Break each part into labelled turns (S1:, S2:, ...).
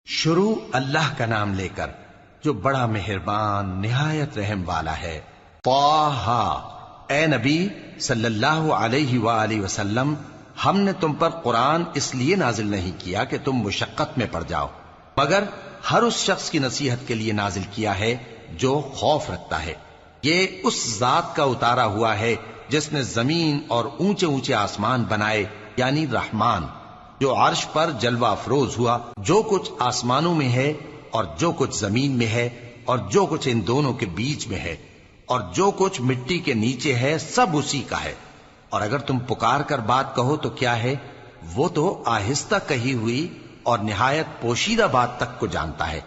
S1: شروع اللہ کا نام لے کر جو بڑا مہربان نہایت رحم والا ہے۔ طٰہٰ، اے نبی صلی اللہ علیہ وآلہ وسلم، ہم نے تم پر قرآن اس لیے نازل نہیں کیا کہ تم مشقت میں پڑ جاؤ، مگر ہر اس شخص کی نصیحت کے لیے نازل کیا ہے جو خوف رکھتا ہے۔ یہ اس ذات کا اتارا ہوا ہے جس نے زمین اور اونچے اونچے آسمان بنائے، یعنی رحمان، جو عرش پر جلوہ افروز ہوا۔ جو کچھ آسمانوں میں ہے اور جو کچھ زمین میں ہے اور جو کچھ ان دونوں کے بیچ میں ہے اور جو کچھ مٹی کے نیچے ہے، سب اسی کا ہے۔ اور اگر تم پکار کر بات کہو تو کیا ہے، وہ تو آہستہ کہی ہوئی اور نہایت پوشیدہ بات تک کو جانتا ہے۔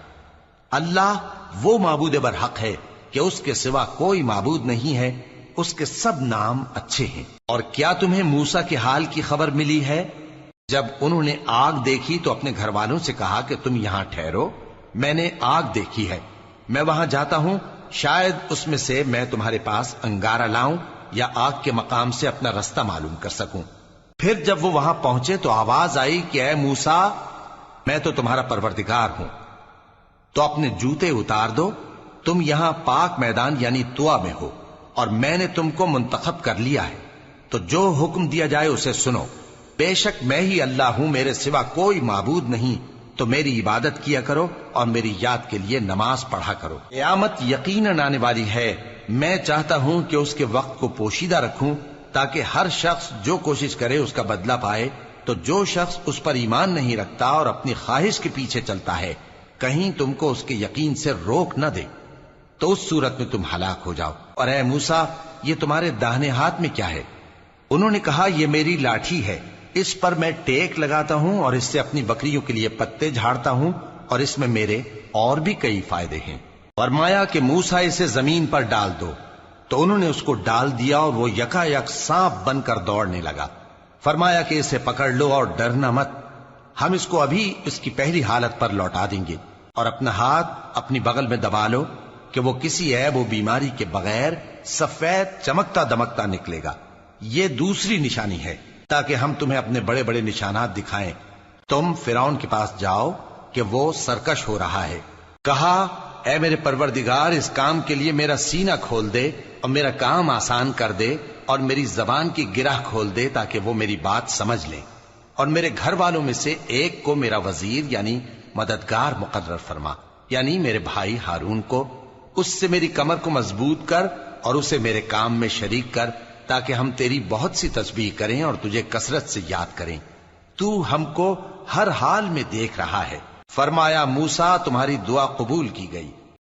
S1: اللہ وہ معبود برحق ہے کہ اس کے سوا کوئی معبود نہیں ہے، اس کے سب نام اچھے ہیں۔ اور کیا تمہیں موسیٰ کے حال کی خبر ملی ہے؟ جب انہوں نے آگ دیکھی تو اپنے گھر والوں سے کہا کہ تم یہاں ٹھہرو، میں نے آگ دیکھی ہے، میں وہاں جاتا ہوں، شاید اس میں سے میں تمہارے پاس انگارہ لاؤں یا آگ کے مقام سے اپنا رستہ معلوم کر سکوں۔ پھر جب وہ وہاں پہنچے تو آواز آئی کہ اے موسیٰ، میں تو تمہارا پروردگار ہوں، تو اپنے جوتے اتار دو، تم یہاں پاک میدان یعنی طویٰ میں ہو، اور میں نے تم کو منتخب کر لیا ہے، تو جو حکم دیا جائے اسے سنو۔ بے شک میں ہی اللہ ہوں، میرے سوا کوئی معبود نہیں، تو میری عبادت کیا کرو اور میری یاد کے لیے نماز پڑھا کرو۔ قیامت یقیناً آنے والی ہے، میں چاہتا ہوں کہ اس کے وقت کو پوشیدہ رکھوں تاکہ ہر شخص جو کوشش کرے اس کا بدلہ پائے۔ تو جو شخص اس پر ایمان نہیں رکھتا اور اپنی خواہش کے پیچھے چلتا ہے، کہیں تم کو اس کے یقین سے روک نہ دے، تو اس صورت میں تم ہلاک ہو جاؤ۔ اور اے موسیٰ، یہ تمہارے داہنے ہاتھ میں کیا ہے؟ انہوں نے کہا، یہ میری لاٹھی ہے، اس پر میں ٹیک لگاتا ہوں اور اس سے اپنی بکریوں کے لیے پتے جھاڑتا ہوں، اور اس میں میرے اور بھی کئی فائدے ہیں۔ فرمایا کہ موسیٰ اسے زمین پر ڈال دو، تو انہوں نے اس کو ڈال دیا اور وہ یکا یک سانپ بن کر دوڑنے لگا۔ فرمایا کہ اسے پکڑ لو اور ڈرنا مت، ہم اس کو ابھی اس کی پہلی حالت پر لوٹا دیں گے، اور اپنا ہاتھ اپنی بغل میں دبا لو کہ وہ کسی عیب و بیماری کے بغیر سفید چمکتا دمکتا نکلے گا۔ یہ دوسری نشانی ہے تاکہ ہم تمہیں اپنے بڑے بڑے نشانات دکھائیں۔ تم فرعون کے پاس جاؤ کہ وہ سرکش ہو رہا ہے۔ کہا، اے میرے پروردگار، اس کام کے لیے میرا سینہ کھول دے اور میرا کام آسان کر دے اور میری زبان کی گرہ کھول دے تاکہ وہ میری بات سمجھ لیں، اور میرے گھر والوں میں سے ایک کو میرا وزیر یعنی مددگار مقرر فرما، یعنی میرے بھائی ہارون کو۔ اس سے میری کمر کو مضبوط کر اور اسے میرے کام میں شریک کر تاکہ ہم تیری بہت سی تسبیح کریں اور تجھے کثرت سے یاد کریں، تو ہم کو ہر حال میں دیکھ رہا ہے۔ فرمایا، موسیٰ، تمہاری دعا قبول کی گئی۔